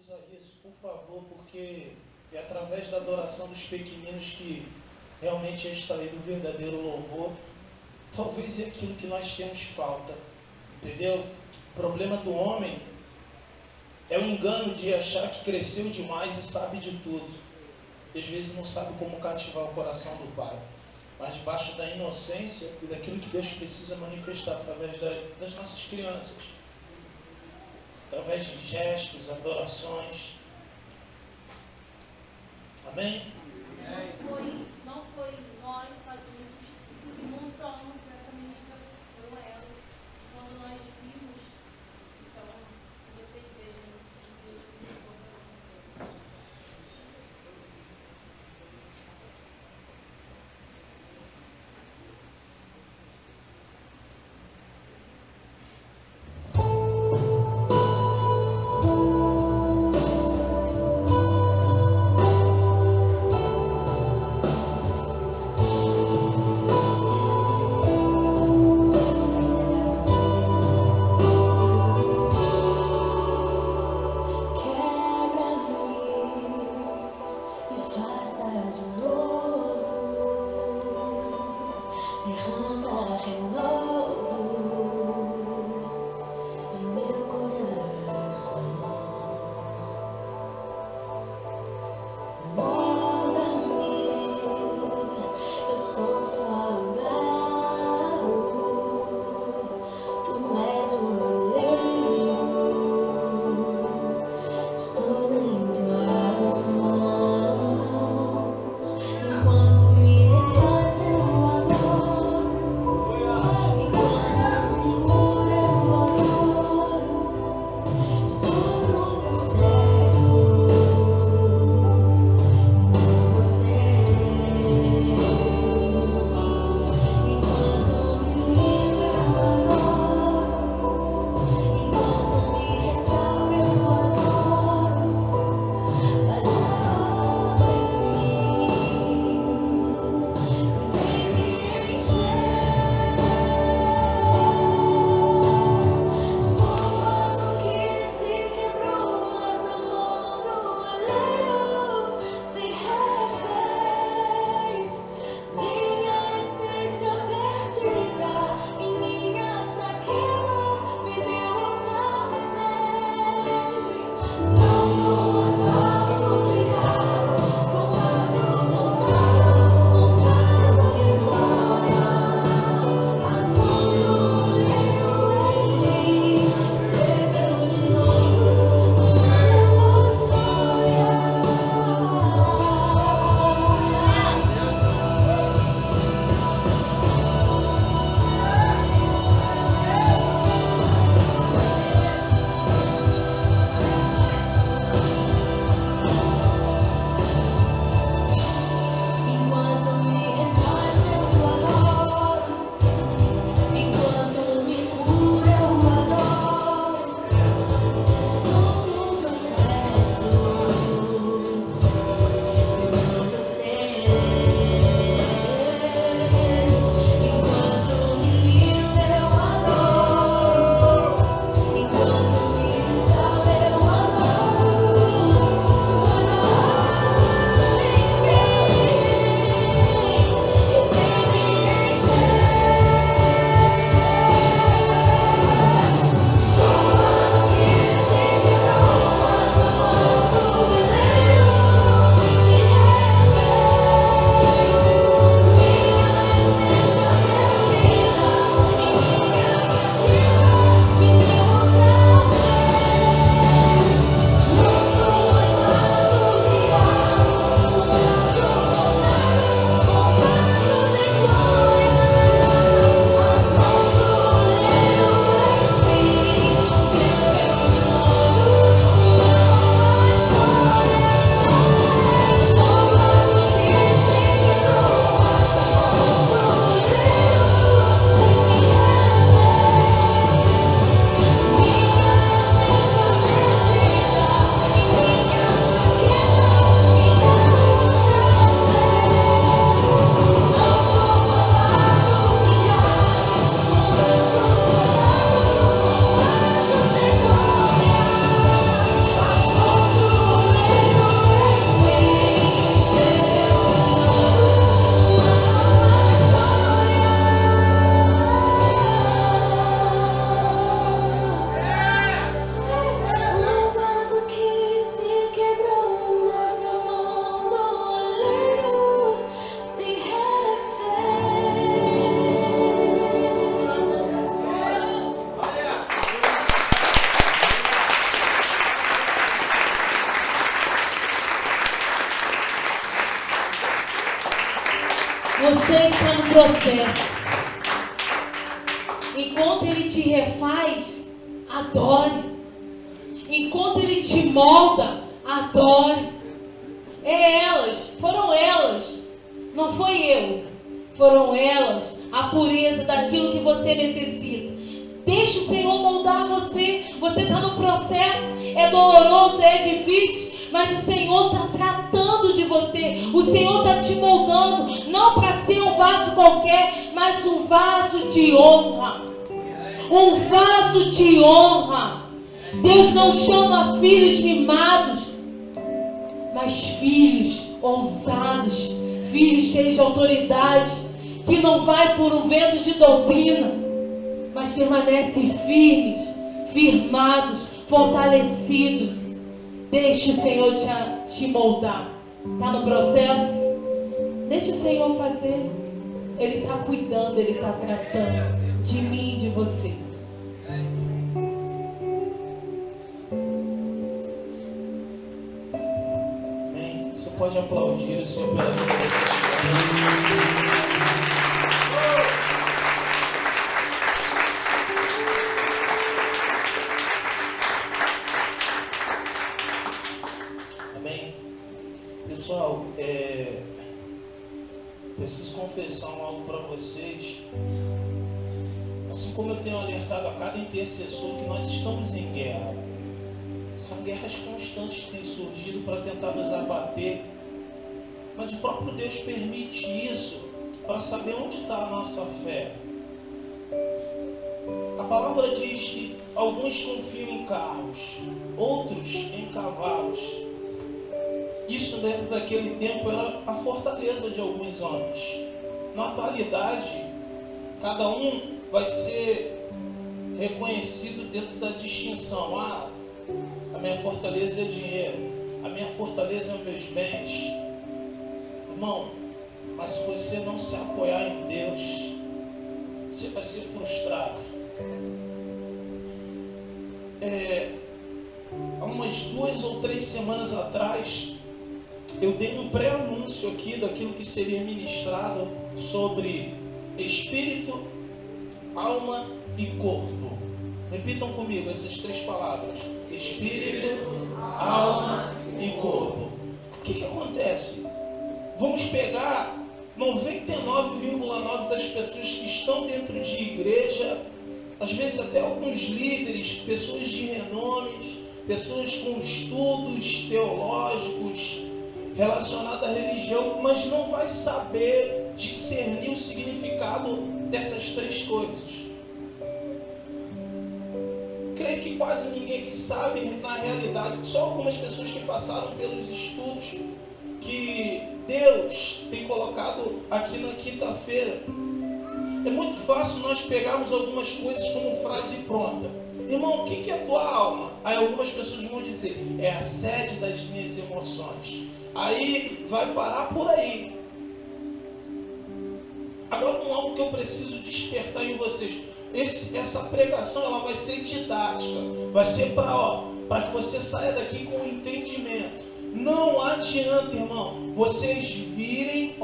a isso, por favor, porque é através da adoração dos pequeninos que realmente é extraído o verdadeiro louvor. Talvez é aquilo que nós temos falta, entendeu? O problema do homem é o engano de achar que cresceu demais e sabe de tudo. E às vezes não sabe como cativar o coração do Pai. Mas debaixo da inocência e daquilo que Deus precisa manifestar através das nossas crianças. Através de gestos, adorações. Amém? Não foi nós, adultos, que montamos essa ministração, foram elas. E quando nós vimos, então, vocês vejam que Deus nos fortaleceu. Você está no processo. Enquanto Ele te refaz, adore. Enquanto Ele te molda, adore. Foram elas, não foi eu. Foram elas, a pureza daquilo que você necessita. Deixa o Senhor moldar você. Você está no processo, é doloroso, é difícil, mas o Senhor está tratando de você. O Senhor está te moldando, não para ser um vaso qualquer, mas um vaso de honra. Um vaso de honra. Deus não chama filhos mimados, mas filhos ousados, filhos cheios de autoridade, que não vai por um vento de doutrina, mas permanecem firmes, firmados, fortalecidos. Deixe o Senhor te moldar. Está no processo? Deixe o Senhor fazer. Ele está cuidando, Ele está tratando de mim e de você. Amém. Você pode aplaudir o Senhor pela vida. Amém. Pessoal, preciso confessar algo para vocês. Assim como eu tenho alertado a cada intercessor que nós estamos em guerra. São guerras constantes que têm surgido para tentar nos abater. Mas o próprio Deus permite isso para saber onde está a nossa fé. A palavra diz que alguns confiam em carros, outros em cavalos. Isso dentro daquele tempo era a fortaleza de alguns homens. Na atualidade, cada um vai ser reconhecido dentro da distinção. A minha fortaleza é dinheiro, a minha fortaleza é os meus bens. Irmão, mas se você não se apoiar em Deus, você vai ser frustrado. Há umas 2 ou 3 semanas atrás, eu dei um pré-anúncio aqui daquilo que seria ministrado sobre espírito, alma e corpo. Repitam comigo essas 3 palavras: espírito, alma e corpo. O que acontece? Vamos pegar 99,9% das pessoas que estão dentro de igreja, às vezes até alguns líderes, pessoas de renomes, pessoas com estudos teológicos relacionados à religião, mas não vai saber discernir o significado dessas 3 coisas. Creio que quase ninguém que sabe, na realidade, só algumas pessoas que passaram pelos estudos que Deus tem colocado aqui na quinta-feira. É muito fácil nós pegarmos algumas coisas como frase pronta. Irmão, o que é a tua alma? Aí algumas pessoas vão dizer: é a sede das minhas emoções. Aí vai parar por aí. Agora, algo que eu preciso despertar em vocês. Essa pregação ela vai ser didática. Vai ser para que você saia daqui com entendimento. Não adianta, irmão, vocês virem,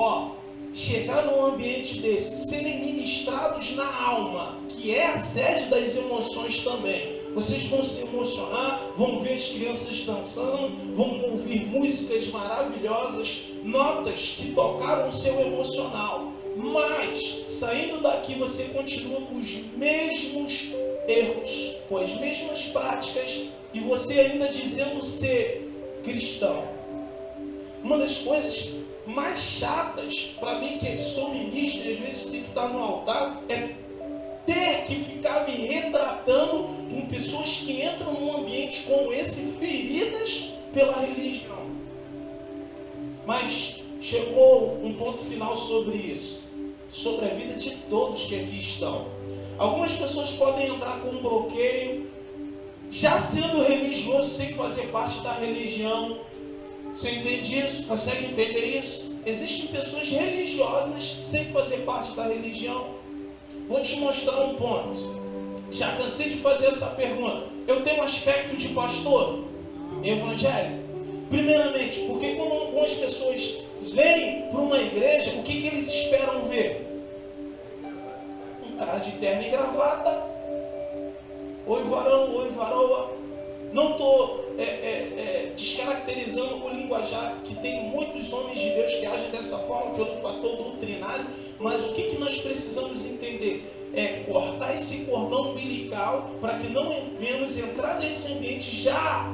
chegar num ambiente desse, serem ministrados na alma, que é a sede das emoções também. Vocês vão se emocionar, vão ver as crianças dançando, vão ouvir músicas maravilhosas, notas que tocaram o seu emocional. Mas, saindo daqui, você continua com os mesmos erros, com as mesmas práticas, e você ainda dizendo ser cristão. Uma das coisas mais chatas para mim, que sou ministro e às vezes tem que estar no altar, é ter que ficar me retratando com pessoas que entram num ambiente como esse, feridas pela religião. Mas chegou um ponto final sobre isso, sobre a vida de todos que aqui estão. Algumas pessoas podem entrar com um bloqueio, já sendo religioso, sem fazer parte da religião. Você entende isso? Consegue entender isso? Existem pessoas religiosas sem fazer parte da religião. Vou te mostrar um ponto. Já cansei de fazer essa pergunta. Eu tenho um aspecto de pastor evangélico? Primeiramente, porque quando algumas pessoas vêm para uma igreja, o que eles esperam ver? Um cara de terno e gravata. Oi varão, oi varoa. Não estou descaracterizando o linguajar, que tem muitos homens de Deus que agem dessa forma pelo fator doutrinário, mas o que nós precisamos entender? É cortar esse cordão umbilical para que não venhamos entrar nesse ambiente já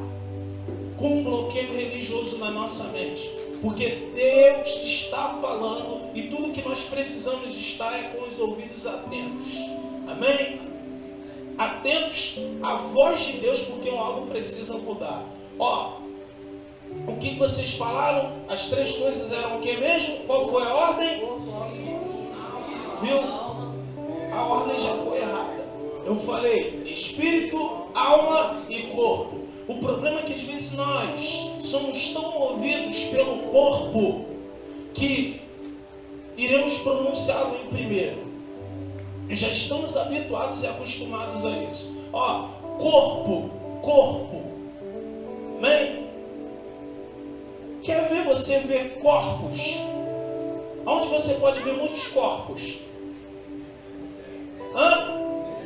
com um bloqueio religioso na nossa mente. Porque Deus está falando e tudo que nós precisamos estar é com os ouvidos atentos. Amém? Atentos à voz de Deus, porque algo precisa mudar. Ó, o que vocês falaram? As três coisas eram o que mesmo? Qual foi a ordem? Viu? A ordem já foi errada. Eu falei espírito, alma e corpo. O problema é que às vezes nós somos tão movidos pelo corpo que iremos pronunciá-lo em primeiro. Já estamos habituados e acostumados a isso. Ó, corpo. Amém? Quer ver você ver corpos? Onde você pode ver muitos corpos?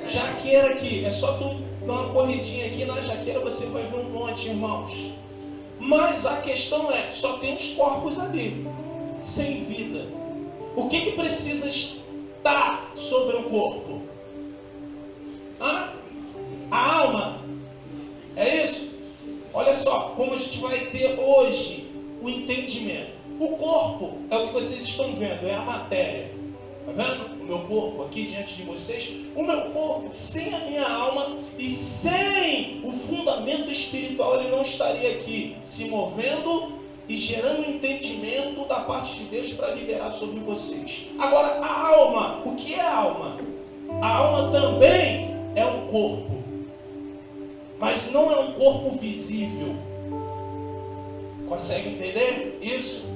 Jaqueira aqui. É só tu dar uma corridinha aqui na jaqueira, você vai ver um monte, irmãos. Mas a questão é, só tem os corpos ali, sem vida. O que precisa estar sobre o corpo? A alma. É isso? Olha só, como a gente vai ter hoje o entendimento. O corpo é o que vocês estão vendo, é a matéria. Está vendo? O meu corpo aqui diante de vocês. O meu corpo, sem a minha alma e sem o fundamento espiritual, ele não estaria aqui se movendo e gerando entendimento da parte de Deus para liberar sobre vocês. Agora, a alma, o que é a alma? A alma também é um corpo, mas não é um corpo visível. Consegue entender isso?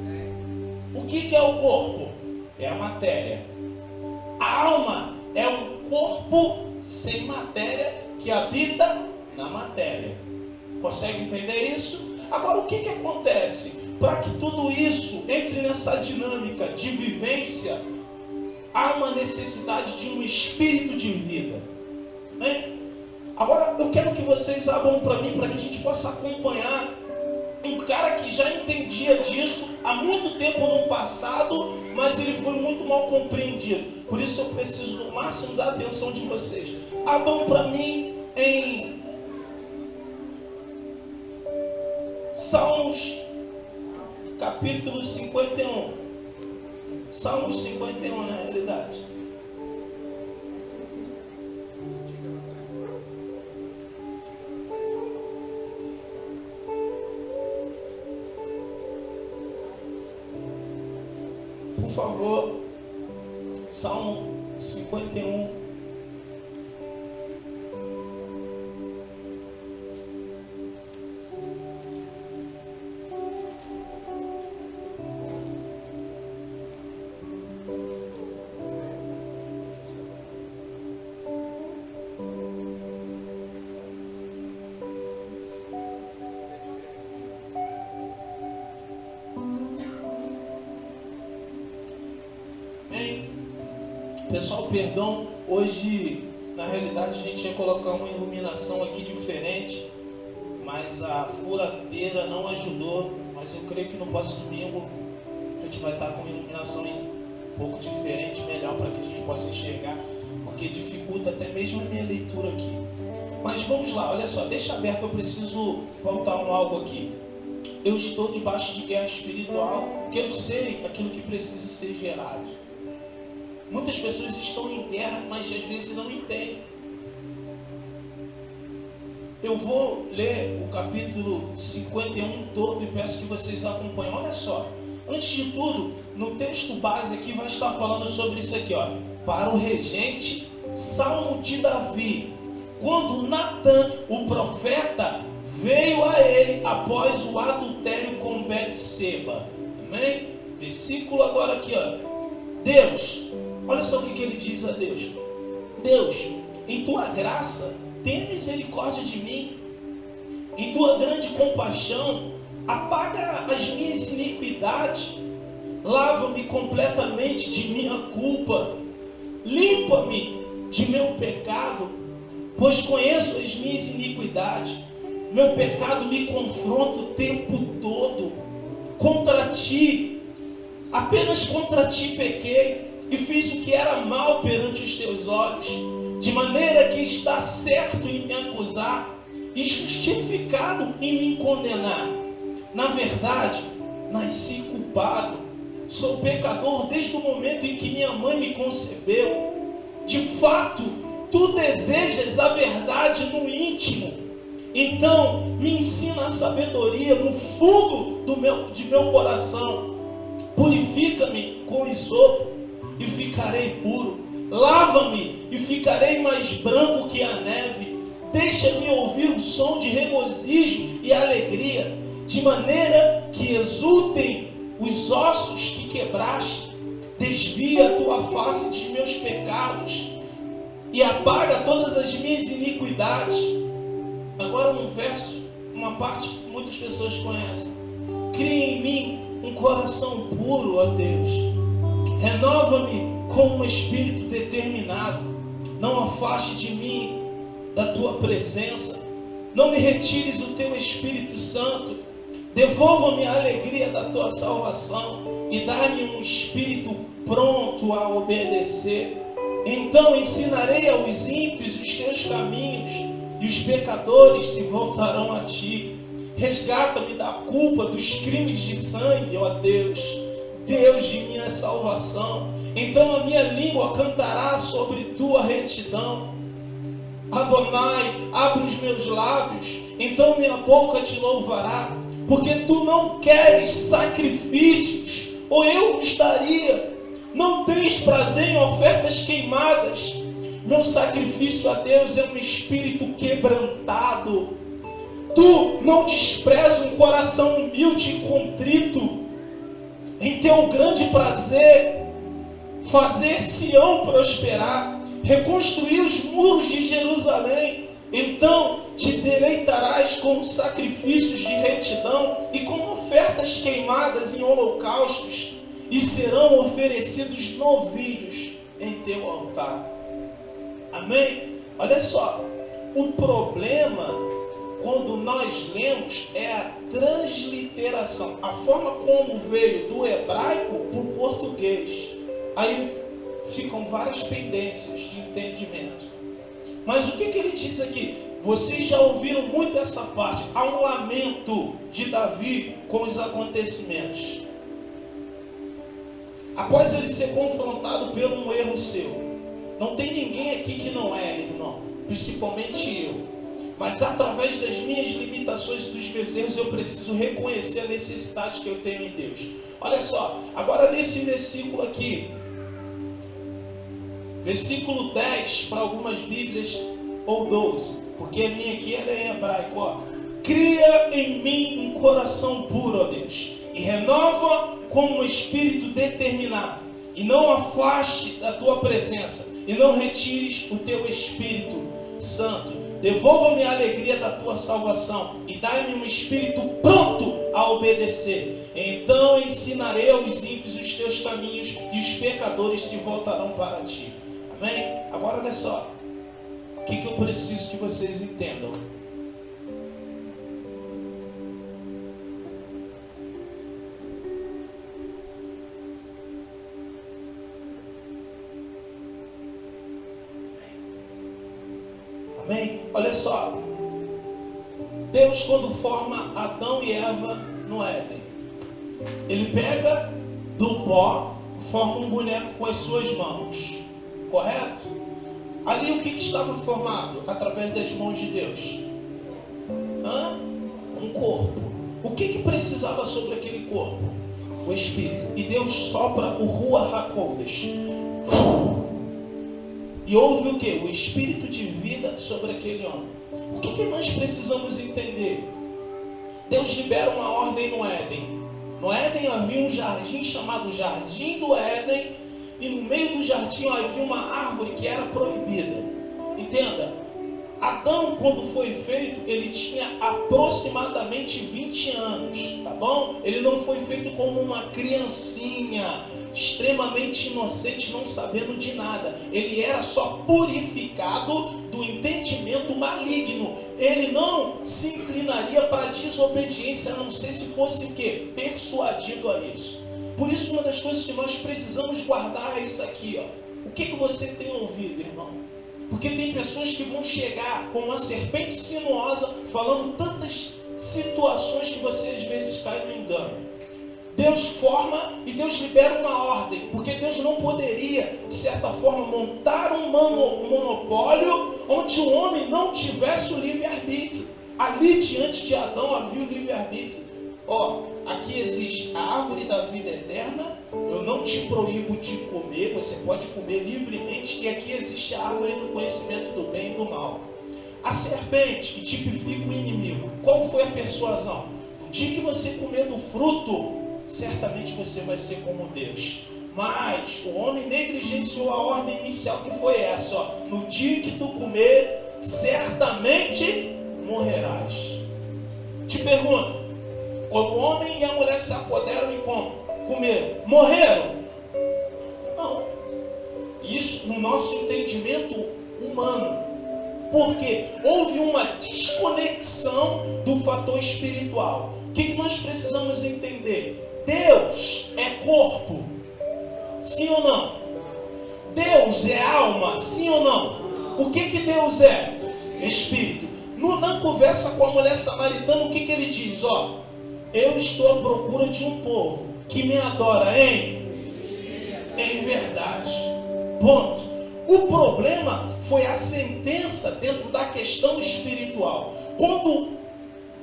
O que é o corpo? É a matéria. A alma é um corpo sem matéria que habita na matéria. Consegue entender isso? Agora, o que acontece? Para que tudo isso entre nessa dinâmica de vivência, há uma necessidade de um espírito de vida. Hein? Agora, eu quero que vocês abram para mim, para que a gente possa acompanhar um cara que já entendia disso há muito tempo no passado, mas ele foi muito mal compreendido. Por isso eu preciso no máximo da atenção de vocês. Abram para mim em Salmos capítulo 51. Salmos 51 na realidade. Por favor, Salmo 51. Pessoal, perdão, hoje na realidade a gente ia colocar uma iluminação aqui diferente, mas a furadeira não ajudou. Mas eu creio que no próximo domingo a gente vai estar com uma iluminação um pouco diferente, melhor, para que a gente possa enxergar, porque dificulta até mesmo a minha leitura aqui. Mas vamos lá, olha só, deixa aberto, eu preciso voltar algo aqui. Eu estou debaixo de guerra espiritual, porque eu sei aquilo que precisa ser gerado. Muitas pessoas estão em guerra, mas às vezes não entendem. Eu vou ler o capítulo 51 todo e peço que vocês acompanhem. Olha só, antes de tudo, no texto base aqui vai estar falando sobre isso aqui, ó. Para o regente, Salmo de Davi, quando Natã, o profeta, veio a ele após o adultério com Betseba. Amém? Versículo agora aqui, ó. Deus, olha só o que ele diz a Deus. Deus, em tua graça, tenha misericórdia de mim. Em tua grande compaixão, apaga as minhas iniquidades, lava-me completamente de minha culpa, limpa-me de meu pecado, pois conheço as minhas iniquidades. Meu pecado me confronta o tempo todo. Contra ti, apenas contra ti pequei, e fiz o que era mal perante os teus olhos, de maneira que está certo em me acusar e justificado em me condenar. Na verdade, nasci culpado, sou pecador desde o momento em que minha mãe me concebeu. De fato, tu desejas a verdade no íntimo, então me ensina a sabedoria no fundo de meu coração. Purifica-me com isopo e ficarei puro, lava-me e ficarei mais branco que a neve. Deixa-me ouvir o som de regozijo e alegria, de maneira que exultem os ossos que quebraste. Desvia a tua face de meus pecados e apaga todas as minhas iniquidades. Agora um verso, uma parte que muitas pessoas conhecem. Cria em mim um coração puro, ó Deus. Renova-me com um espírito determinado. Não afaste de mim da tua presença. Não me retires o teu Espírito Santo. Devolva-me a alegria da tua salvação e dá-me um espírito pronto a obedecer. Então ensinarei aos ímpios os teus caminhos, e os pecadores se voltarão a ti. Resgata-me da culpa dos crimes de sangue, ó Deus, Deus de minha salvação. Então a minha língua cantará sobre tua retidão. Adonai, abre os meus lábios, então minha boca te louvará. Porque tu não queres sacrifícios, ou eu os daria. Não tens prazer em ofertas queimadas. Meu sacrifício a Deus é um espírito quebrantado. Tu não desprezas um coração humilde e contrito. Em teu grande prazer, fazer Sião prosperar, reconstruir os muros de Jerusalém. Então te deleitarás com sacrifícios de retidão e com ofertas queimadas em holocaustos, e serão oferecidos novilhos em teu altar. Amém? Olha só, o problema quando nós lemos é a transliteração, a forma como veio do hebraico para o português. Aí ficam várias pendências de entendimento. Mas o que ele diz aqui? Vocês já ouviram muito essa parte. Há um lamento de Davi com os acontecimentos. Após ele ser confrontado por um erro seu. Não tem ninguém aqui que não é, irmão. Principalmente eu. Mas através das minhas limitações e dos meus erros, eu preciso reconhecer a necessidade que eu tenho em Deus. Olha só, agora nesse versículo aqui. Versículo 10, para algumas Bíblias, ou 12, porque a minha aqui ela é em hebraico, ó. Cria em mim um coração puro, ó Deus, e renova com um espírito determinado, e não afaste da tua presença, e não retires o teu Espírito Santo. Devolva-me a alegria da tua salvação, e dai-me um espírito pronto a obedecer. Então ensinarei aos ímpios os teus caminhos, e os pecadores se voltarão para ti. Amém? Agora olha só. O que eu preciso que vocês entendam? Amém? Olha só. Deus, quando forma Adão e Eva no Éden, ele pega do pó, forma um boneco com as suas mãos. Correto? Ali o que estava formado através das mãos de Deus? Um corpo. O que precisava sobre aquele corpo? O Espírito. E Deus sopra o Ruach HaKodesh. E houve o que? O Espírito de vida sobre aquele homem. O que nós precisamos entender? Deus libera uma ordem no Éden. No Éden havia um jardim chamado Jardim do Éden. E no meio do jardim havia uma árvore que era proibida. Entenda, Adão, quando foi feito, ele tinha aproximadamente 20 anos, tá bom? Ele não foi feito como uma criancinha, extremamente inocente, não sabendo de nada. Ele era só purificado do entendimento maligno. Ele não se inclinaria para a desobediência, a não ser se fosse o quê? Persuadido a isso. Por isso, uma das coisas que nós precisamos guardar é isso aqui, ó. O que você tem ouvido, irmão? Porque tem pessoas que vão chegar com uma serpente sinuosa, falando tantas situações que você às vezes cai no engano. Deus forma e Deus libera uma ordem, porque Deus não poderia, de certa forma, montar um monopólio onde o homem não tivesse o livre-arbítrio. Ali, diante de Adão, havia o livre-arbítrio. Ó, aqui existe a árvore da vida eterna, eu não te proíbo de comer, você pode comer livremente, e aqui existe a árvore do conhecimento do bem e do mal. A serpente, que tipifica o inimigo, qual foi a persuasão? No dia que você comer do fruto, certamente você vai ser como Deus. Mas o homem negligenciou a ordem inicial, que foi essa, ó. No dia que tu comer, certamente morrerás. Te pergunto, quando o homem e a mulher se apoderam e comeram, morreram? Não. Isso no nosso entendimento humano. Porque houve uma desconexão do fator espiritual. O que nós precisamos entender? Deus é corpo, sim ou não? Deus é alma, sim ou não? O que Deus é? Espírito. Na conversa com a mulher samaritana, o que ele diz? Ó, eu estou à procura de um povo que me adora em verdade. Ponto. O problema foi a sentença dentro da questão espiritual. Quando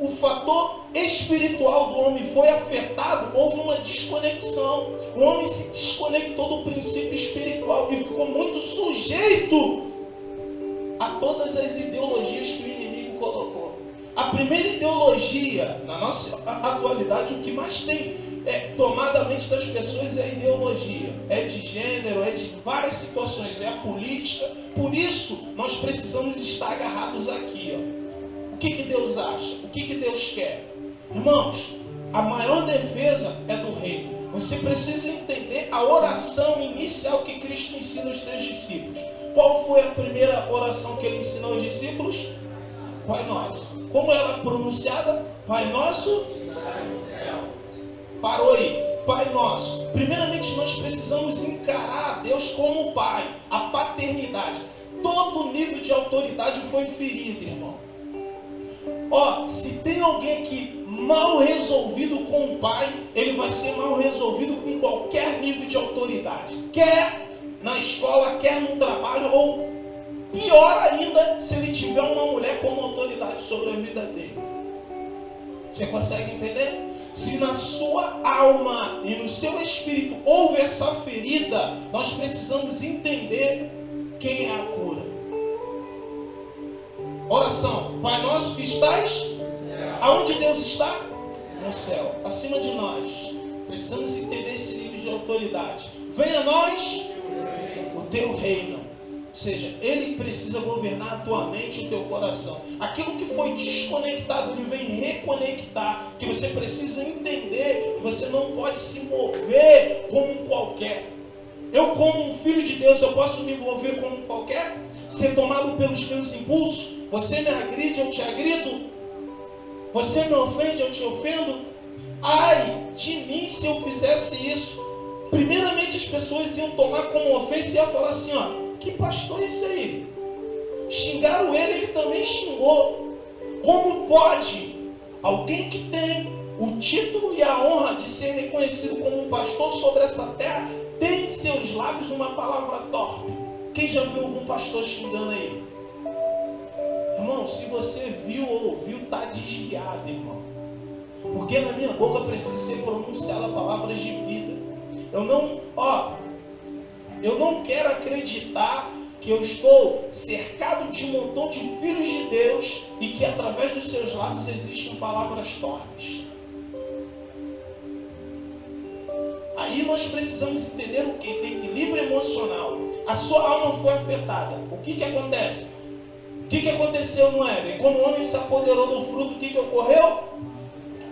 o fator espiritual do homem foi afetado, houve uma desconexão. O homem se desconectou do princípio espiritual e ficou muito sujeito a todas as ideologias que o inimigo colocou. A primeira ideologia, na nossa atualidade, o que mais tem tomado a mente das pessoas é a ideologia. É de gênero, é de várias situações, é a política. Por isso, nós precisamos estar agarrados aqui, ó. O que Deus acha? O que Deus quer? Irmãos, a maior defesa é do reino. Você precisa entender a oração inicial que Cristo ensina aos seus discípulos. Qual foi a primeira oração que ele ensinou aos discípulos? Pai Nosso. Como ela é pronunciada? Pai Nosso. Parou aí. Pai Nosso. Primeiramente, nós precisamos encarar Deus como Pai. A paternidade. Todo nível de autoridade foi ferido, irmão. Ó, se tem alguém aqui mal resolvido com o pai, ele vai ser mal resolvido com qualquer nível de autoridade. Quer na escola, quer no trabalho, ou pior ainda, se ele tiver uma mulher como autoridade sobre a vida dele. Você consegue entender? Se na sua alma e no seu espírito houve essa ferida, nós precisamos entender quem é a cura. Oração. Pai Nosso que estás? Aonde Deus está? No céu. Acima de nós. Precisamos entender esse nível de autoridade. Venha a nós o teu reino. Ou seja, Ele precisa governar a tua mente e o teu coração. Aquilo que foi desconectado, Ele vem reconectar. Que você precisa entender que você não pode se mover como um qualquer. Eu, como um filho de Deus, eu posso me mover como um qualquer? Ser tomado pelos meus impulsos? Você me agride, eu te agrido? Você me ofende, eu te ofendo? Ai de mim se eu fizesse isso. Primeiramente as pessoas iam tomar como ofensa e iam falar assim, ó, que pastor é esse aí? Xingaram ele também xingou. Como pode alguém que tem o título e a honra de ser reconhecido como um pastor sobre essa terra, ter em seus lábios uma palavra torpe? Quem já viu algum pastor xingando aí? Irmão, se você viu ou ouviu, está desviado, irmão. Porque na minha boca precisa ser pronunciada palavras de vida. Eu não quero acreditar que eu estou cercado de um montão de filhos de Deus e que através dos seus lábios existem palavras torpes. Aí nós precisamos entender o que? Tem equilíbrio emocional. A sua alma foi afetada. O que acontece? O que aconteceu no Éden? Quando o homem se apoderou do fruto, o que ocorreu?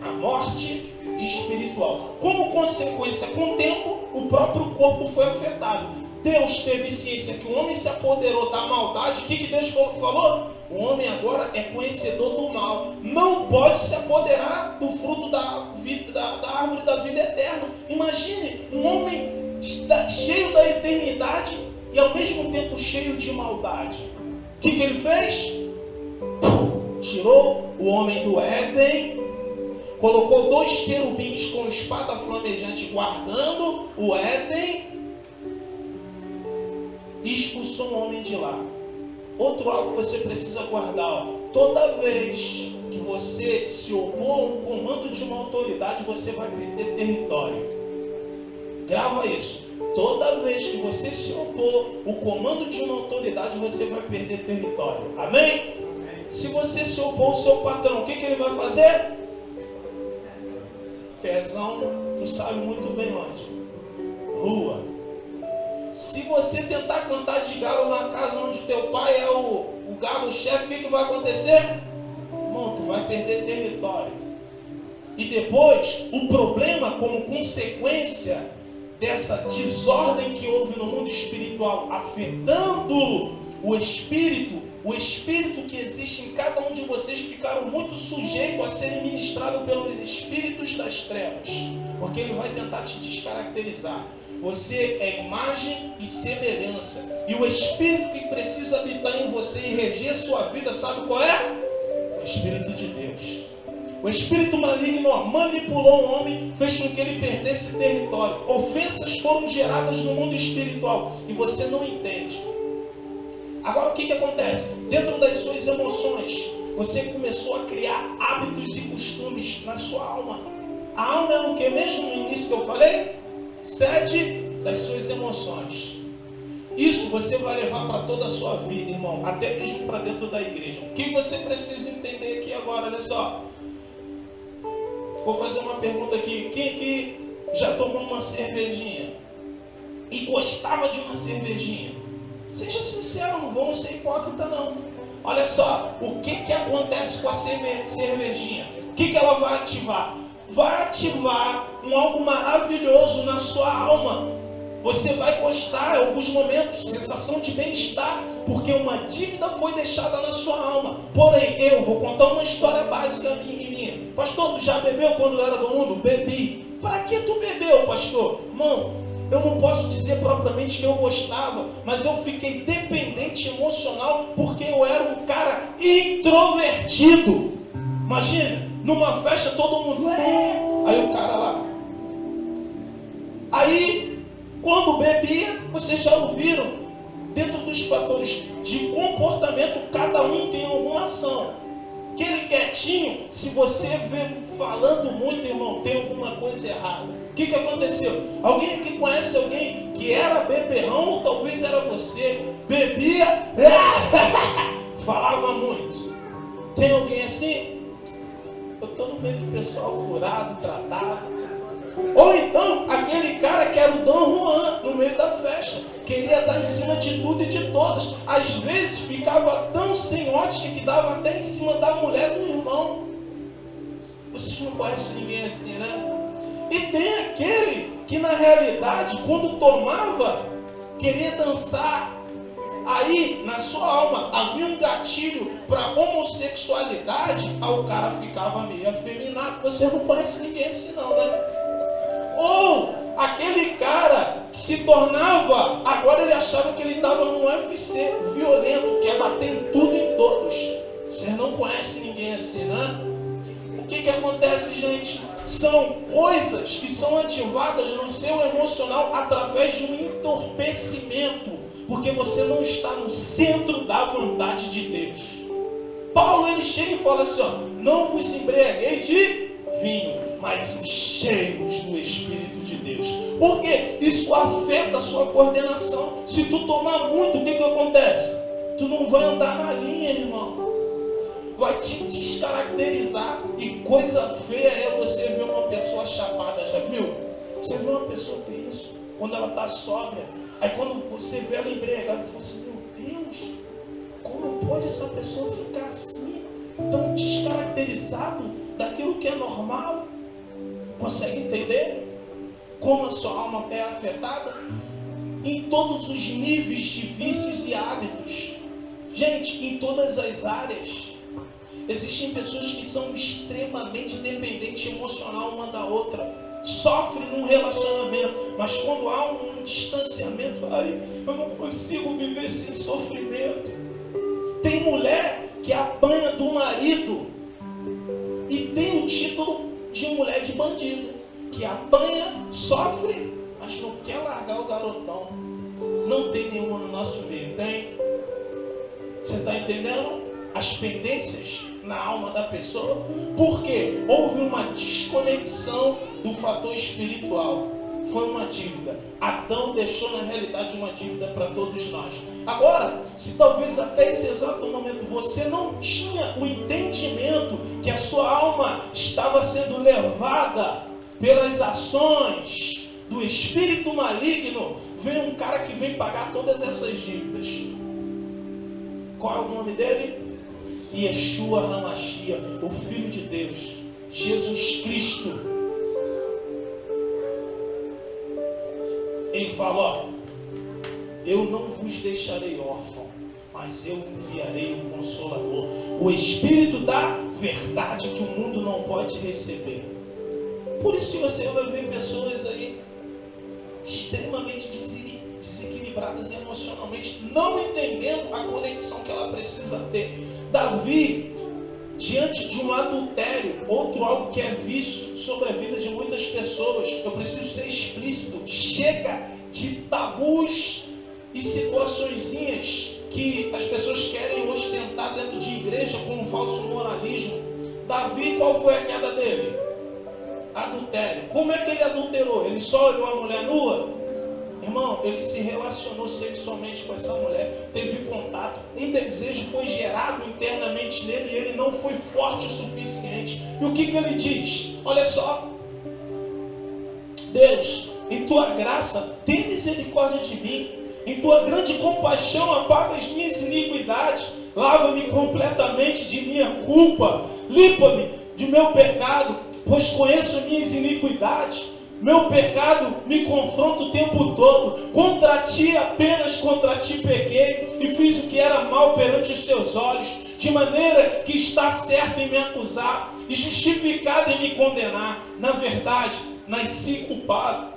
A morte espiritual. Como consequência, com o tempo, o próprio corpo foi afetado. Deus teve ciência que o homem se apoderou da maldade. O que Deus falou? O homem agora é conhecedor do mal. Não pode se apoderar do fruto da árvore da vida eterna. Imagine um homem cheio da eternidade e ao mesmo tempo cheio de maldade. O que ele fez? Tirou o homem do Éden, colocou 2 querubins com espada flamejante guardando o Éden e expulsou o homem de lá. Outro algo que você precisa guardar, toda vez que você se opor a um comando de uma autoridade, você vai perder território. Grava isso. Toda vez que você se opor ao comando de uma autoridade, você vai perder território. Amém? Se você se opor ao seu patrão, o que ele vai fazer? Pezão, tu sabe muito bem onde. Rua. Se você tentar cantar de galo na casa onde teu pai é o galo-chefe, o que vai acontecer? Irmão, tu vai perder território. E depois, o problema como consequência dessa desordem que houve no mundo espiritual, afetando o espírito que existe em cada um de vocês, ficaram muito sujeitos a serem ministrados pelos espíritos das trevas, porque ele vai tentar te descaracterizar. Você é imagem e semelhança, e o espírito que precisa habitar em você e reger sua vida, sabe qual é? O Espírito de Deus. O espírito maligno manipulou o homem, fez com que ele perdesse território. Ofensas foram geradas no mundo espiritual e você não entende. Agora o que acontece? Dentro das suas emoções, você começou a criar hábitos e costumes na sua alma. A alma é o que mesmo no início que eu falei? Sede das suas emoções. Isso você vai levar para toda a sua vida, irmão, até mesmo para dentro da igreja. O que você precisa entender aqui agora? Olha só. Vou fazer uma pergunta aqui. Quem aqui já tomou uma cervejinha e gostava de uma cervejinha? Seja sincero, não vamos ser hipócrita não. Olha só, o que acontece com a cervejinha? O que ela vai ativar? Vai ativar algo maravilhoso na sua alma. Você vai gostar em alguns momentos, sensação de bem-estar, porque uma dívida foi deixada na sua alma. Porém, eu vou contar uma história básica minha. Pastor, tu já bebeu quando era do mundo? Bebi. Para que tu bebeu, pastor? Irmão, eu não posso dizer propriamente que eu gostava, mas eu fiquei dependente emocional porque eu era um cara introvertido. Imagina, numa festa todo mundo... Aí o cara lá... Aí, quando bebia, vocês já ouviram, dentro dos fatores de comportamento, cada um tem alguma ação. Aquele quietinho, se você vê falando muito, irmão, tem alguma coisa errada. O que aconteceu? Alguém aqui conhece alguém que era beberrão, ou talvez era você, bebia, falava muito. Tem alguém assim? Eu estou no meio de pessoal curado, tratado. Ou então, aquele cara que era o Dom Juan no meio da festa, queria dar em cima de tudo e de todas. Às vezes ficava tão sem ótica que dava até em cima da mulher do irmão. Vocês não conhecem ninguém assim, né? E tem aquele que na realidade, quando tomava, queria dançar. Aí, na sua alma, havia um gatilho para homossexualidade, aí o cara ficava meio afeminado. Você não conhece ninguém assim não, né? Ou aquele cara que se tornava, agora ele achava que ele estava no UFC, violento, que é bater em tudo e em todos. Você não conhece ninguém assim, né? O que acontece, gente? São coisas que são ativadas no seu emocional através de um entorpecimento, porque você não está no centro da vontade de Deus. Paulo, ele chega e fala assim, ó, não vos embriagueis de vinho, mas enchei-vos do Espírito de Deus. Porque isso afeta a sua coordenação. Se tu tomar muito, o que acontece? Tu não vai andar na linha, irmão. Vai te descaracterizar. E coisa feia é você ver uma pessoa chapada, já viu? Você vê uma pessoa que é isso, quando ela está sóbria. Aí quando você vê ela embriagada, você fala assim, meu Deus, Como pode essa pessoa ficar assim, tão descaracterizado daquilo que é normal? Consegue entender como a sua alma é afetada? Em todos os níveis de vícios e hábitos. Gente, em todas as áreas. Existem pessoas que são extremamente dependentes emocional uma da outra. Sofrem num relacionamento, mas quando há um distanciamento, eu não consigo viver sem sofrimento. Tem mulher que apanha do marido e tem o título de mulher de bandido, que apanha, sofre, mas não quer largar o garotão. Não tem nenhuma no nosso meio, tem? Você está entendendo? As pendências na alma da pessoa, porque houve uma desconexão do fator espiritual. Foi uma dívida. Adão deixou na realidade uma dívida para todos nós. Agora, se talvez até esse exato momento você não tinha o entendimento que a sua alma estava sendo levada pelas ações do espírito maligno, vem um cara que vem pagar todas essas dívidas. Qual é o nome dele? Yeshua HaMashiach, o Filho de Deus, Jesus Cristo. Ele fala, eu não vos deixarei órfão, mas eu enviarei um Consolador, o Espírito da verdade que o mundo não pode receber. Por isso você vai ver pessoas aí extremamente desequilibradas emocionalmente, não entendendo a conexão que ela precisa ter. Davi, diante de um adultério, outro algo que é visto sobre a vida de muitas pessoas, eu preciso ser explícito, chega de tabus e situaçõezinhas que as pessoas querem ostentar dentro de igreja com um falso moralismo. Davi, qual foi a queda dele? Adultério. Como é que ele adulterou? Ele só olhou a mulher nua? Irmão, ele se relacionou sexualmente com essa mulher, teve contato, um desejo foi gerado internamente nele e ele não foi forte o suficiente. E o que ele diz? Olha só, Deus, em tua graça, tem misericórdia de mim, em tua grande compaixão apaga as minhas iniquidades, lava-me completamente de minha culpa, limpa-me de meu pecado, pois conheço minhas iniquidades. Meu pecado me confronta o tempo todo. Contra ti, apenas contra ti pequei, e fiz o que era mal perante os seus olhos, de maneira que está certo em me acusar, e justificado em me condenar. Na verdade, nasci culpado.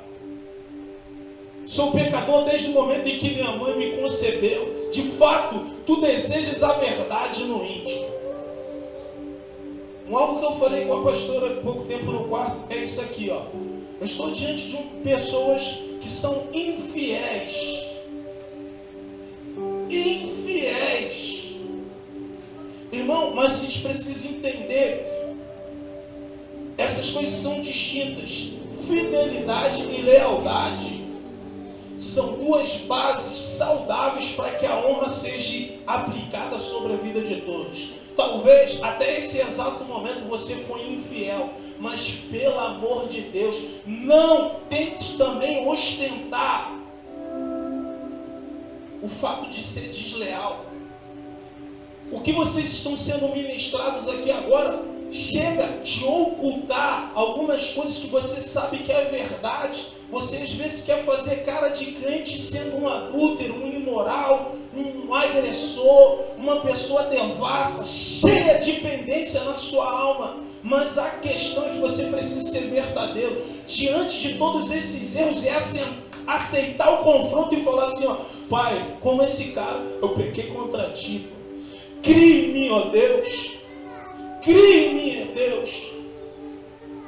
Sou pecador desde o momento em que minha mãe me concebeu. De fato, tu desejas a verdade no íntimo. Algo que eu falei com a pastora há pouco tempo no quarto é isso aqui, ó. Eu estou diante de pessoas que são infiéis. Infiéis. Irmão, mas a gente precisa entender. Essas coisas são distintas. Fidelidade e lealdade são duas bases saudáveis para que a honra seja aplicada sobre a vida de todos. Talvez até esse exato momento você foi infiel, mas pelo amor de Deus, não tente também ostentar o fato de ser desleal. O que vocês estão sendo ministrados aqui agora, chega de ocultar algumas coisas que você sabe que é verdade. Você às vezes quer fazer cara de crente sendo um adúltero, um imoral, um agressor, uma pessoa devassa, cheia de pendência na sua alma. Mas a questão é que você precisa ser verdadeiro. Diante de todos esses erros, é aceitar o confronto e falar assim, ó, Pai, como esse cara, eu pequei contra ti. Crie em mim, ó Deus. Crie em mim, ó Deus,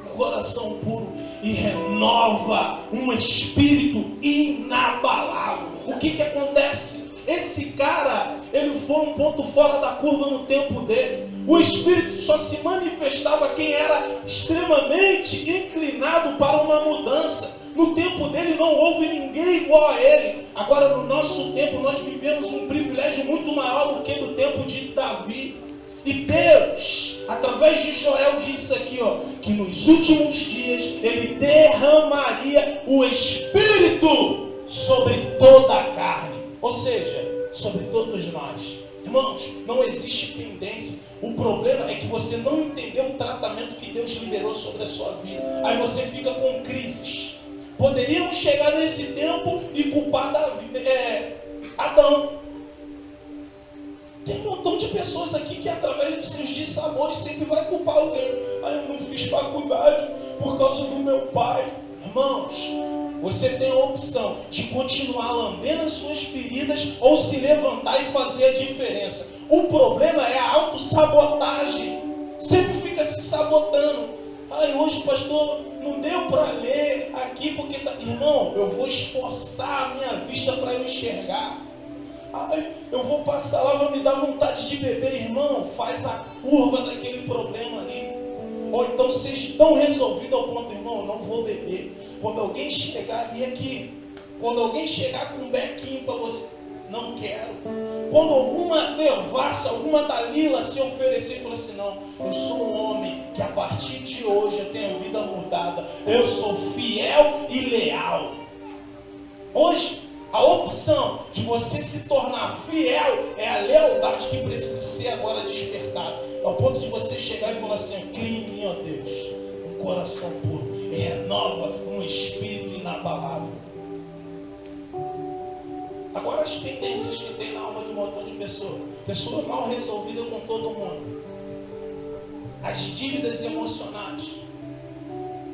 um coração puro e renova um espírito inabalável. O que acontece? Esse cara, ele foi um ponto fora da curva no tempo dele. O Espírito só se manifestava quem era extremamente inclinado para uma mudança. No tempo dele não houve ninguém igual a ele. Agora no nosso tempo nós vivemos um privilégio muito maior do que no tempo de Davi. E Deus, através de Joel, disse aqui, ó, que nos últimos dias Ele derramaria o Espírito sobre toda a carne. Ou seja, sobre todos nós. Irmãos, não existe pendência. O problema é que você não entendeu o tratamento que Deus liberou sobre a sua vida. Aí você fica com crises. Poderíamos chegar nesse tempo e culpar Adão. Tem um montão de pessoas aqui que através dos seus dissabores sempre vai culpar alguém. Eu não fiz faculdade por causa do meu pai. Irmãos, você tem a opção de continuar lambendo as suas feridas ou se levantar e fazer a diferença. O problema é a autossabotagem. Sempre fica se sabotando. Hoje, pastor, não deu para ler aqui porque... Irmão, eu vou esforçar a minha vista para eu enxergar. Eu vou passar lá, vai me dar vontade de beber. Irmão, faz a curva daquele problema ali. Ou então seja tão resolvido ao ponto, irmão, eu não vou beber. Quando alguém chegar ali aqui, quando alguém chegar com um bequinho para você, não quero. Quando alguma devassa, alguma Dalila se oferecer e falar assim, não, eu sou um homem que a partir de hoje eu tenho a vida mudada. Eu sou fiel e leal. Hoje, a opção de você se tornar fiel é a lealdade que precisa ser agora despertada. Ao ponto de você chegar e falar assim, cria em mim, ó Deus, um coração puro, e renova um espírito inabalável. Agora as tendências que tem na alma de um montão de pessoas. Pessoa mal resolvida com todo mundo. As dívidas emocionais.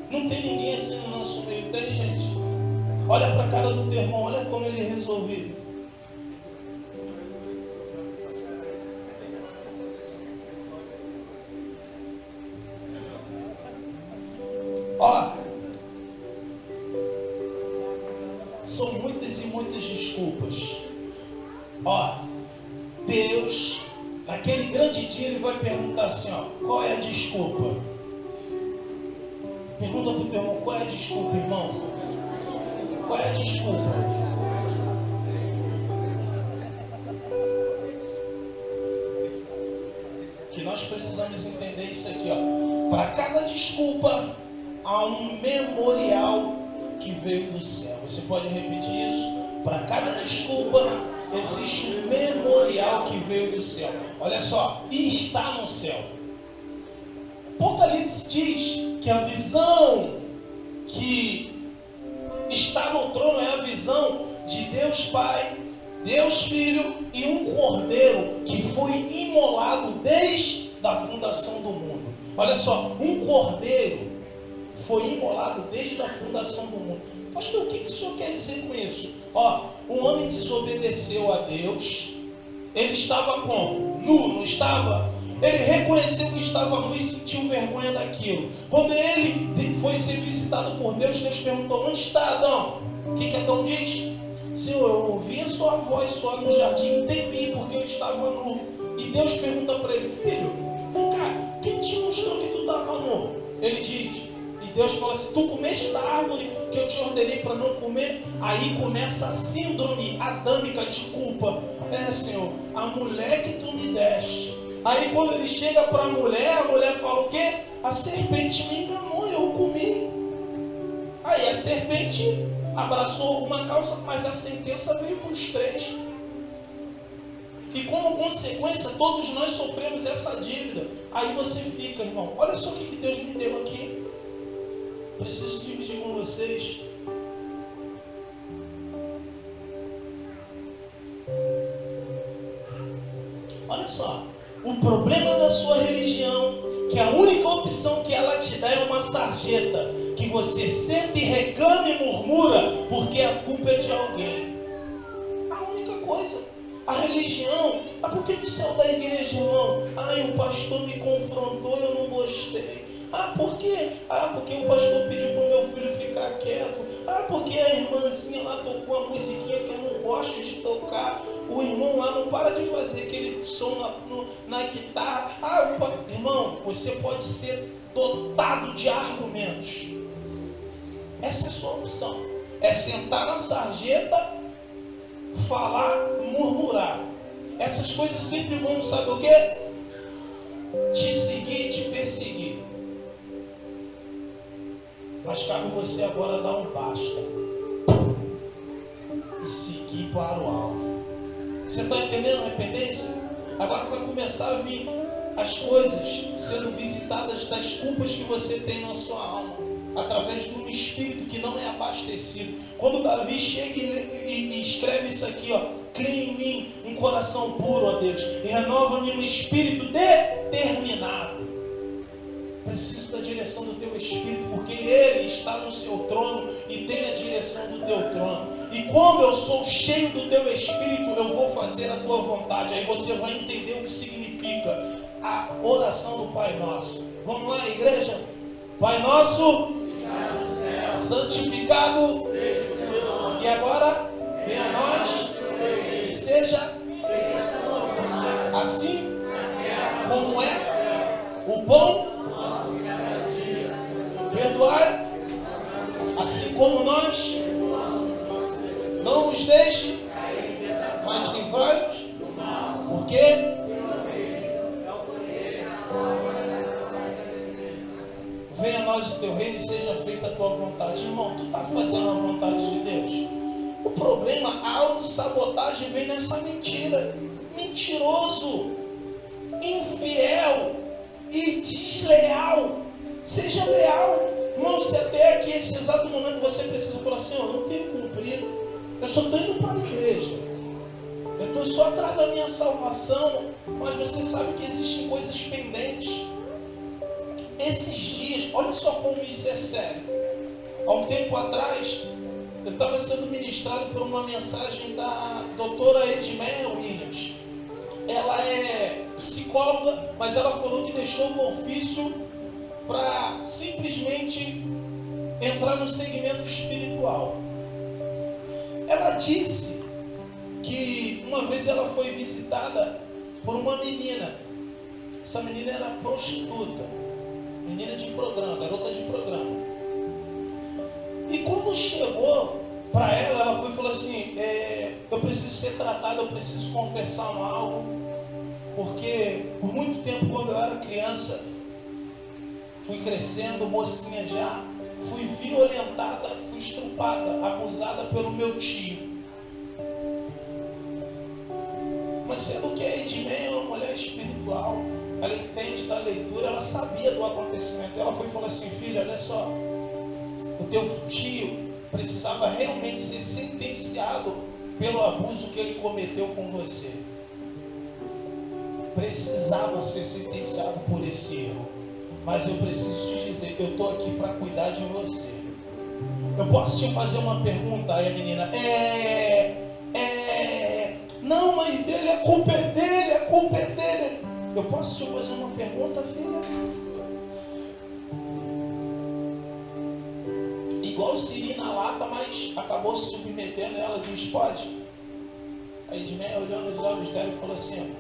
Não tem ninguém assim no nosso meio, tem, gente? Olha para a cara do teu irmão, olha como ele é resolvido. São muitas e muitas desculpas. Deus, naquele grande dia, Ele vai perguntar assim, qual é a desculpa? Pergunta para o teu irmão, qual é a desculpa, irmão? Qual é a desculpa? Que nós precisamos entender isso aqui, Para cada desculpa há um memorial que veio do céu. Você pode repetir isso? Para cada desculpa existe um memorial que veio do céu. Olha só, e está no céu. Apocalipse diz que a visão que está no trono é a visão de Deus Pai, Deus Filho e um cordeiro que foi imolado desde a fundação do mundo. Olha só, um cordeiro foi imolado desde a fundação do mundo. Pastor, o que o senhor quer dizer com isso? O homem desobedeceu a Deus. Ele estava como? Nu, não estava? Ele reconheceu que estava nu e sentiu vergonha daquilo. Quando ele foi ser visitado por Deus, Deus perguntou, onde está Adão? O que Adão diz? Senhor, eu ouvi a sua voz só no jardim e temi porque eu estava nu. E Deus pergunta para ele, filho, vem cá, quem te mostrou que tu estava nu? Ele diz, e Deus fala assim, tu comeste da árvore que eu te ordenei para não comer? Aí começa a síndrome adâmica de culpa. Senhor, a mulher que tu me deste. Aí quando ele chega para a mulher fala o quê? A serpente me enganou, eu comi. Aí a serpente abraçou uma causa, mas a sentença veio para os três. E como consequência, todos nós sofremos essa dívida. Aí você fica, irmão, olha só o que Deus me deu aqui. Preciso dividir com vocês. Olha só, o problema da sua religião, que a única opção que ela te dá é uma sarjeta, que você senta e reclama e murmura, porque a culpa é de alguém. A única coisa. A religião, por que tu saiu da igreja, irmão? O pastor me confrontou, eu não gostei. Por quê? Porque o pastor pediu para o meu filho ficar quieto. Porque a irmãzinha lá tocou a musiquinha que eu não gosto de tocar. O irmão lá não para de fazer aquele som na guitarra. Irmão, você pode ser dotado de argumentos. Essa é a sua opção. É sentar na sarjeta, falar, murmurar. Essas coisas sempre vão, sabe o quê? Te seguir e te perseguir. Mas cabe você agora dar um basta e seguir para o alvo. Você está entendendo a dependência? Agora vai começar a vir as coisas sendo visitadas das culpas que você tem na sua alma, através de um espírito que não é abastecido. Quando Davi chega e escreve isso aqui, ó: cria em mim um coração puro, ó Deus, e renova-me um espírito determinado. Preciso da direção do teu espírito, porque ele está no seu trono e tem a direção do teu trono. E como eu sou cheio do teu espírito, eu vou fazer a tua vontade. Aí você vai entender o que significa a oração do Pai Nosso. Vamos lá, igreja? Pai Nosso, santificado seja o teu nome. E agora, venha a nós e seja assim como é o pão. Perdoai, assim como nós. Não nos deixe, mas livrai-nos, porque venha a nós o teu reino e seja feita a tua vontade. Irmão, tu está fazendo a vontade de Deus? O problema, a autossabotagem vem nessa mentira. Mentiroso, infiel e desleal. Seja leal. Irmão, se até aqui, esse exato momento, você precisa falar assim: eu não tenho cumprido, eu só estou indo para a igreja, eu estou só atrás da minha salvação, mas você sabe que existem coisas pendentes. Esses dias, olha só como isso é sério. Há um tempo atrás, eu estava sendo ministrado por uma mensagem da doutora Edmeia Williams. Ela é psicóloga, mas ela falou que deixou o ofício para simplesmente entrar no segmento espiritual. Ela disse que uma vez ela foi visitada por uma menina. Essa menina era prostituta, menina de programa, garota de programa. E quando chegou para ela, ela foi e falou assim: eu preciso ser tratada, eu preciso confessar algo, porque por muito tempo, quando eu era criança, fui crescendo, mocinha já, fui violentada, fui estrupada, abusada pelo meu tio. Mas sendo que a Edmeia é uma mulher espiritual, ela entende da leitura, ela sabia do acontecimento. Ela foi e falou assim: filha, olha só, o teu tio precisava realmente ser sentenciado pelo abuso que ele cometeu com você. Precisava ser sentenciado por esse erro. Mas eu preciso te dizer, eu estou aqui para cuidar de você. Eu posso te fazer uma pergunta? Aí a menina: não, mas ele, a culpa é dele, a culpa é dele. Eu posso te fazer uma pergunta, filha? Igual Siri na lata, mas acabou se submetendo. Ela diz: pode. Aí Edmeia olhou nos olhos dela e falou assim: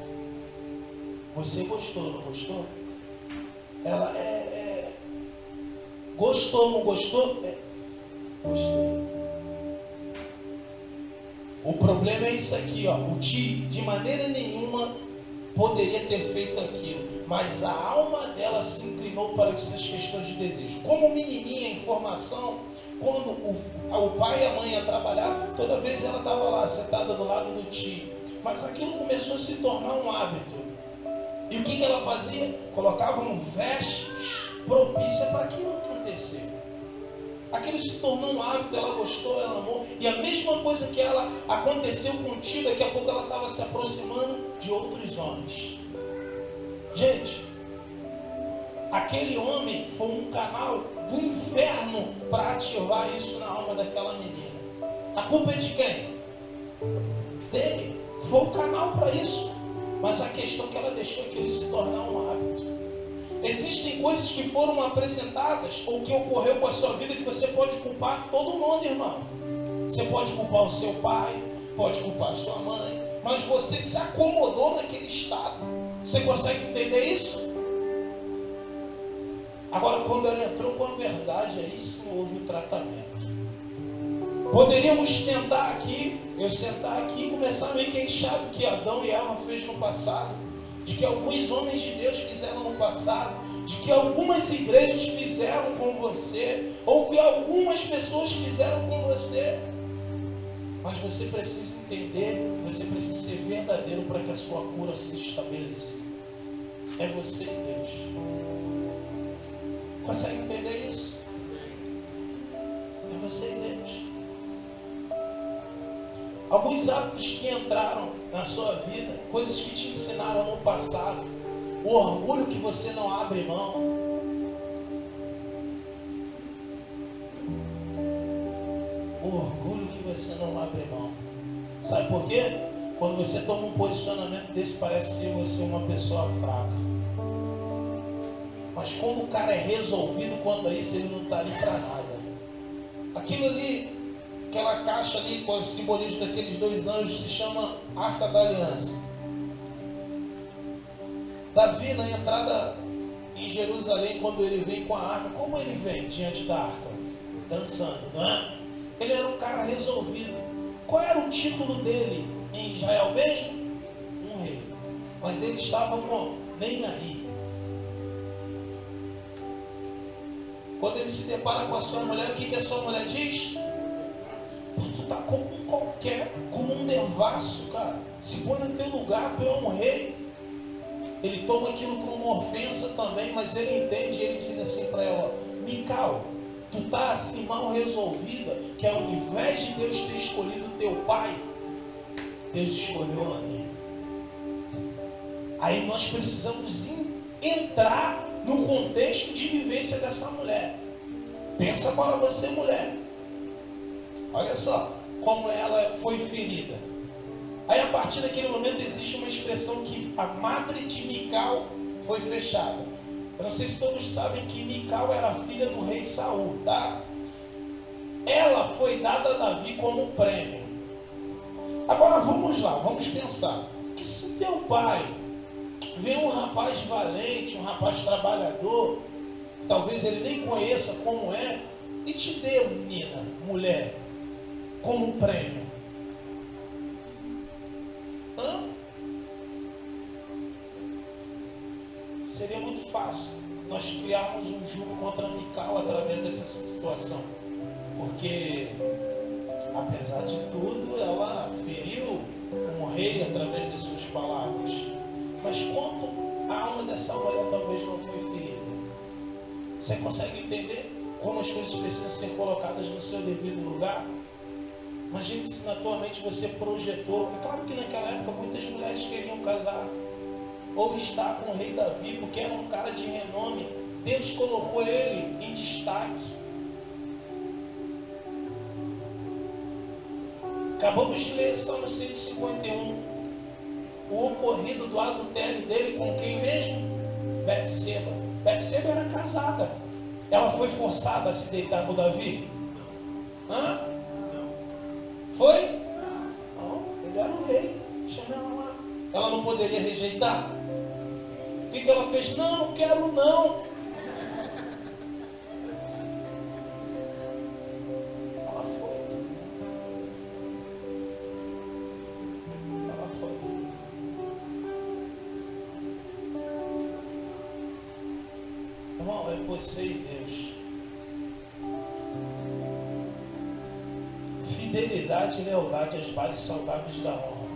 você gostou, não gostou? Ela gostou, não gostou? Gostei. O problema é isso aqui, ó. O tio de maneira nenhuma poderia ter feito aquilo, mas a alma dela se inclinou para essas questões de desejo. Como menininha em formação, quando o pai e a mãe iam trabalhar, toda vez ela estava lá sentada do lado do tio. Mas aquilo começou a se tornar um hábito. E o que ela fazia? Colocavam vestes propícias para aquilo acontecer. Aquilo se tornou um hábito, ela gostou, ela amou. E a mesma coisa que ela aconteceu contigo, daqui a pouco ela estava se aproximando de outros homens. Gente, aquele homem foi um canal do inferno para ativar isso na alma daquela menina. A culpa é de quem? Dele. Foi o canal para isso. Mas a questão que ela deixou é que ele se tornar um hábito. Existem coisas que foram apresentadas ou que ocorreu com a sua vida que você pode culpar todo mundo, irmão. Você pode culpar o seu pai, pode culpar a sua mãe, mas você se acomodou naquele estado. Você consegue entender isso? Agora, quando ela entrou com a verdade, aí sim houve o tratamento. Poderíamos sentar aqui, eu sentar aqui e começar a meio que enxar do que Adão e Eva fez no passado, de que alguns homens de Deus fizeram no passado, de que algumas igrejas fizeram com você, ou que algumas pessoas fizeram com você. Mas você precisa entender, você precisa ser verdadeiro para que a sua cura se estabeleça. É você e Deus. Consegue entender isso? É você e Deus. Alguns hábitos que entraram na sua vida, coisas que te ensinaram no passado, o orgulho que você não abre mão. O orgulho que você não abre mão. Sabe por quê? Quando você toma um posicionamento desse, parece ser você uma pessoa fraca. Mas quando o cara é resolvido, quando é isso, ele não está ali para nada. Aquilo ali, aquela caixa ali com o simbolismo daqueles 2 anjos, se chama Arca da Aliança. Davi, na entrada em Jerusalém, quando ele vem com a arca, como ele vem diante da arca? Dançando, não é? Ele era um cara resolvido. Qual era o título dele em Israel mesmo? Um rei. Mas ele estava nem aí. Quando ele se depara com a sua mulher, o que a sua mulher diz? Tu tá como um qualquer, como um devasso, cara. Se põe no teu lugar, tu é um rei. Ele toma aquilo como uma ofensa também, mas ele entende e ele diz assim para ela: Mical, tu tá assim mal resolvida, que ao invés de Deus ter escolhido teu pai, Deus escolheu a mim. Aí nós precisamos entrar no contexto de vivência dessa mulher. Pensa para você, mulher. Olha só como ela foi ferida. Aí a partir daquele momento existe uma expressão que a madre de Mical foi fechada. Eu não sei se todos sabem que Mical era filha do rei Saul, tá? Ela foi dada a Davi como prêmio. Agora vamos lá, vamos pensar. Que se teu pai vê um rapaz valente, um rapaz trabalhador, talvez ele nem conheça como é, e te dê, menina, mulher, como prêmio. Seria muito fácil nós criarmos um jugo contra Mical através dessa situação, porque apesar de tudo ela feriu um rei através das suas palavras. Mas quanto a alma dessa mulher talvez não foi ferida? Você consegue entender como as coisas precisam ser colocadas no seu devido lugar? Imagine se na tua mente você projetou. É claro que naquela época muitas mulheres queriam casar ou estar com o rei Davi, porque era um cara de renome. Deus colocou ele em destaque. Acabamos de ler Salmo 151. O ocorrido do adultério dele com quem mesmo? Betseba. Betseba era casada. Ela foi forçada a se deitar com Davi? Hã? Foi? Não, ele era o rei. Chama ela lá. Ela não poderia rejeitar? O que ela fez? Não, não quero não. Ela foi. Ela foi. Irmão, é você e Deus. Fidelidade e lealdade às bases saudáveis da honra.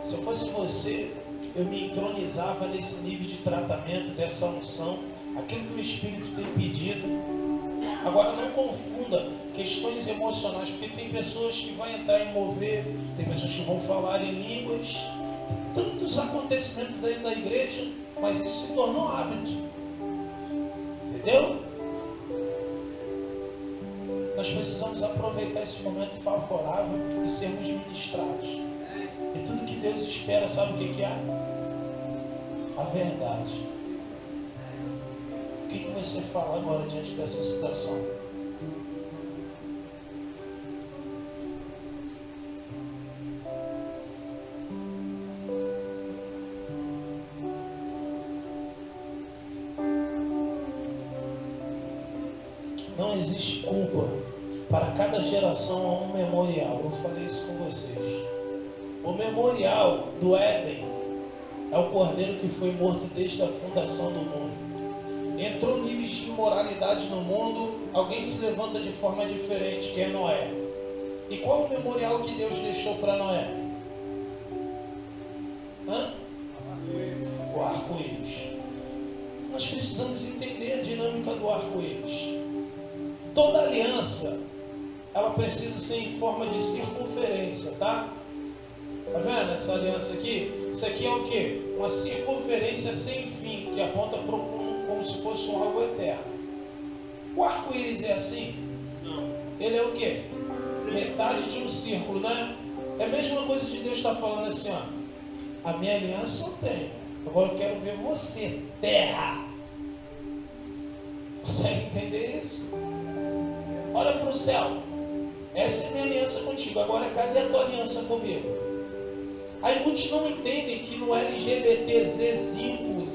Se eu fosse você, eu me entronizava nesse nível de tratamento, dessa unção, aquilo que o Espírito tem pedido. Agora não confunda questões emocionais, porque tem pessoas que vão entrar em mover, tem pessoas que vão falar em línguas, tantos acontecimentos dentro da igreja, mas isso se tornou hábito. Entendeu? Nós precisamos aproveitar esse momento favorável e sermos ministrados. E tudo que Deus espera, sabe o que é? A verdade. O que você fala agora diante dessa situação? Não existe culpa. Para cada geração há um memorial. Eu falei isso com vocês. O memorial do Éden é o cordeiro que foi morto desde a fundação do mundo. Entrou níveis de imoralidade no mundo, alguém se levanta de forma diferente, que é Noé. E qual o memorial que Deus deixou para Noé? O arco-íris. Nós precisamos entender a dinâmica do arco-íris. Toda aliança, ela precisa ser em forma de circunferência, tá? Tá vendo essa aliança aqui? Isso aqui é o quê? Uma circunferência sem fim, que aponta para como se fosse um algo eterno. O arco-íris é assim? Não. Ele é o quê? Metade de um círculo, né? É a mesma coisa de Deus estar falando assim, ó. A minha aliança eu tenho. Agora eu quero ver você, terra. Consegue entender isso? Olha para o céu. Essa é a minha aliança contigo. Agora cadê a tua aliança comigo? Aí muitos não entendem que no LGBTZ5,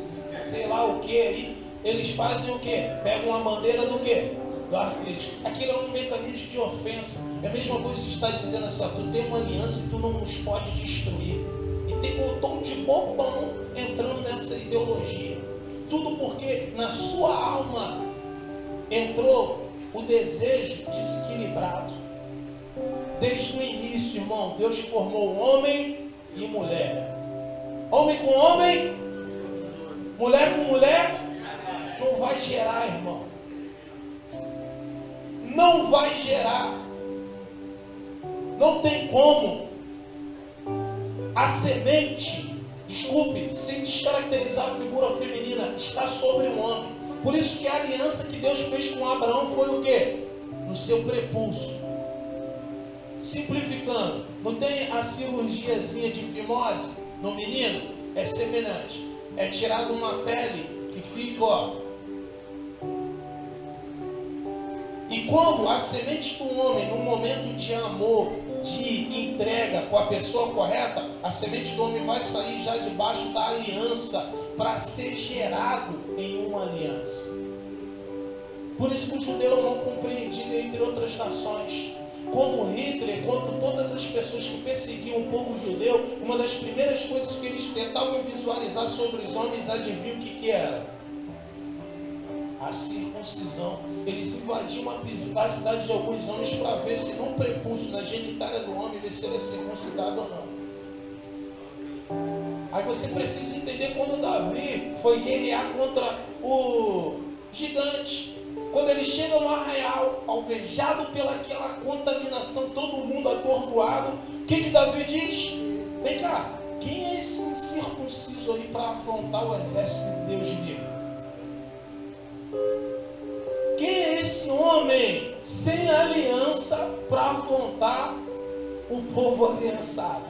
sei lá o que aí, eles fazem o quê? Pegam a bandeira do quê? Do arco-íris. Aquilo é um mecanismo de ofensa. É a mesma coisa que está dizendo assim, ó, tu tem uma aliança e tu não nos pode destruir. E tem um tom de bobão entrando nessa ideologia. Tudo porque na sua alma entrou o desejo desequilibrado. Desde o início, irmão, Deus formou homem e mulher. Homem com homem, mulher com mulher, não vai gerar, irmão. Não vai gerar. Não tem como. A semente, desculpe, sem descaracterizar a figura feminina, está sobre o homem. Por isso que a aliança que Deus fez com Abraão foi o quê? No seu prepúcio. Simplificando, não tem a cirurgiazinha de fimose no menino? É semelhante. É tirado uma pele que fica, ó. E quando a semente do homem, no momento de amor, de entrega com a pessoa correta, a semente do homem vai sair já debaixo da aliança para ser gerado em uma aliança. Por isso que o judeu não compreendido entre outras nações. Quando Hitler, quando todas as pessoas que perseguiam o povo judeu, uma das primeiras coisas que eles tentavam visualizar sobre os homens, adivinha o que era? A circuncisão. Eles invadiam a cidade de alguns homens para ver se no prepúcio, na genitália do homem, ver se ele é circuncidado ou não. Aí você precisa entender quando Davi foi guerrear contra o gigante. Quando ele chega no arraial, alvejado pelaquela contaminação, todo mundo atordoado, o que Davi diz? Vem cá, quem é esse incircunciso aí para afrontar o exército de Deus vivo? Quem é esse homem sem aliança para afrontar o povo aliançado?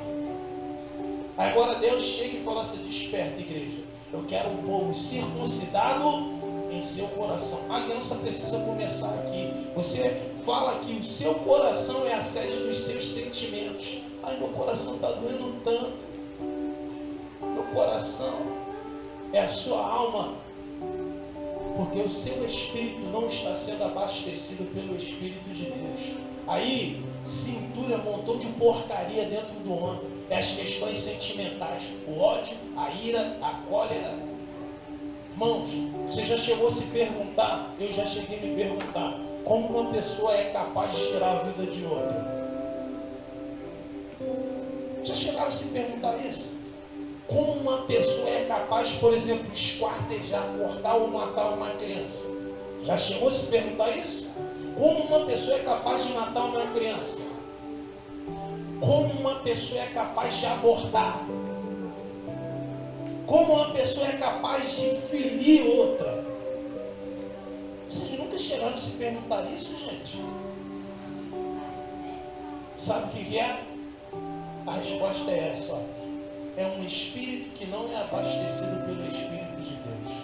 Agora Deus chega e fala assim, desperta, igreja, eu quero um povo circuncidado em seu coração. A aliança precisa começar aqui. Você fala que o seu coração é a sede dos seus sentimentos. Ai, meu coração está doendo tanto. Meu coração é a sua alma, porque o seu espírito não está sendo abastecido pelo Espírito de Deus. Aí se entulha um montão de porcaria dentro do homem. É as questões sentimentais, o ódio, a ira, a cólera. Irmãos, você já chegou a se perguntar, eu já cheguei a me perguntar, como uma pessoa é capaz de tirar a vida de outra? Já chegaram a se perguntar isso? Como uma pessoa é capaz, por exemplo, de esquartejar, cortar ou matar uma criança? Já chegou a se perguntar isso? Como uma pessoa é capaz de matar uma criança? Como uma pessoa é capaz de abortar? Como uma pessoa é capaz de ferir outra? Vocês nunca chegaram a se perguntar isso, gente? Sabe o que é? A resposta é essa, ó. É um espírito que não é abastecido pelo Espírito de Deus.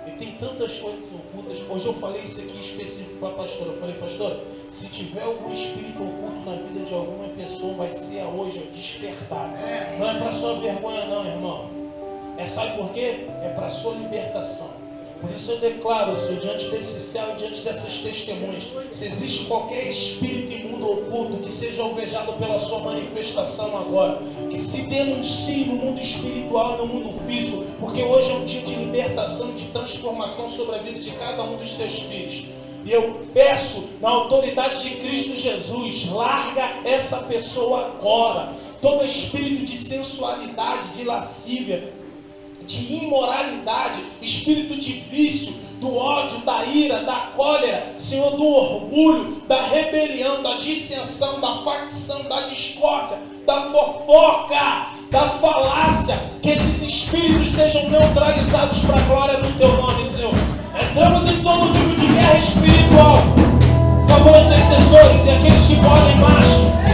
E tem tantas coisas ocultas. Hoje eu falei isso aqui específico para a pastora. Eu falei, pastora, se tiver algum espírito oculto na vida de alguma pessoa, vai ser hoje despertado. Não é para sua vergonha não, irmão. Sabe por quê? É para a sua libertação. Por isso eu declaro, Senhor, diante desse céu, diante dessas testemunhas, se existe qualquer espírito imundo oculto que seja alvejado pela sua manifestação agora, que se denuncie no mundo espiritual e no mundo físico, porque hoje é um dia de libertação, de transformação sobre a vida de cada um dos seus filhos. E eu peço, na autoridade de Cristo Jesus, larga essa pessoa agora. Todo espírito de sensualidade, de lascívia, de imoralidade, espírito de vício, do ódio, da ira, da cólera, Senhor, do orgulho, da rebelião, da dissensão, da facção, da discórdia, da fofoca, da falácia, que esses espíritos sejam neutralizados para a glória do Teu nome, Senhor. Entramos em todo tipo de guerra espiritual. Por favor, intercessores e aqueles que podem embaixo,